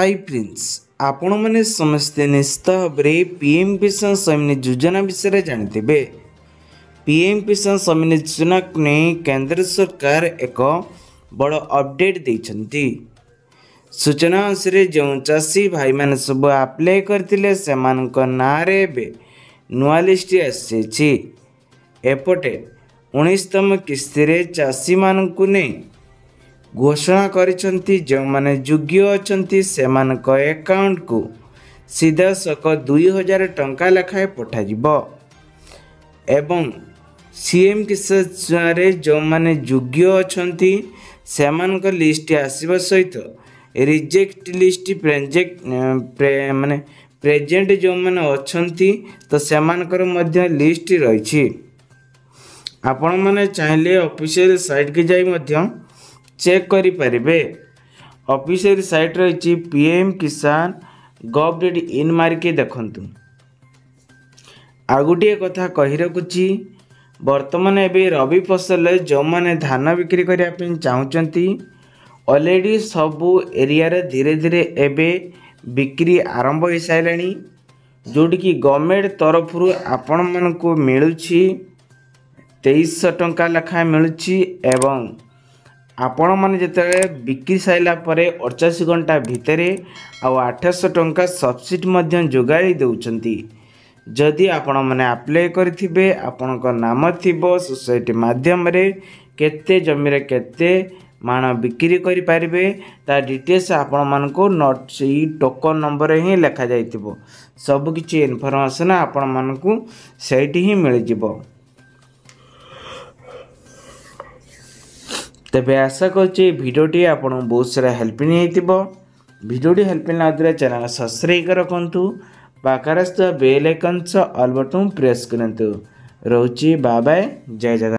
Hi friends आपण मैंने समस्ते निश्चित भाव पीएम किसान सम्मान योजना विषय जानते पीएम किसान सम्मान योजना को नहीं केंद्र सरकार एक बड़ अपडेट देती सूचना अनुसार जो चाषी भाई मैंने सब आप्लाय करते से ना नुआ लिस्ट आसी एपटे 19तम किस्ती चाषी मानू नहीं घोषणा करिसंती जो माने योग्य अछंती सेमानक अकाउंट को सीधा सक 2000 टंका लेखाए पठा जिवो एवं सीएम किसान रे जो माने योग्य अछंती सेमानक लिस्ट आसीबा सहित रिजेक्ट लिस्ट माने प्रेजेंट जो माने अछंती तो सेमानकर मध्य लिस्ट रही आपण माने चाहिले ऑफिशियल साइट के जाई मध्य चेक करि परिबे। ऑफिशियल साइट रही पीएम किसान gov.in मारिके देखंतु। आ गोटे कथा कहि रखुची वर्तमान एबे रबी फसल जो माने धान बिक्री करिया पे चाहउचंती ऑलरेडी सबु एरिया रे धीरे धीरे एबे बिक्री आरंभ हो साइलानी जोडी की गवर्नमेंट तरफ रु आपण मन को मिलुची 2300 टंका लेखा मिलुची एवं आपण मैंने जिते बिक्री साइला परे 88 घंटा भितर 800 टंका सब्सिडी जोगाई दौरान जदि आपण मैंने आप्लाय करेंगे आपण नाम थी सोसाइटी माध्यम केते जमी केते माण बिक्री करें ता डिटेल्स आपण मान को नोट से टोकन नंबर ही लिखा जाइथिबो सबकि इनफॉरमेशन आपण मान को सही ही मिल जिवो। तेबे आशा करछि भिडियोटी आपन बहुत सारा हेल्पिंग हेतिबो भिडियोटी हेल्पिंग लागले चैनल सब्सक्राइब रखंतु पाखरस्थ bell icon all button press करंतु रहउछि बाय बाय जय जगन्नाथ।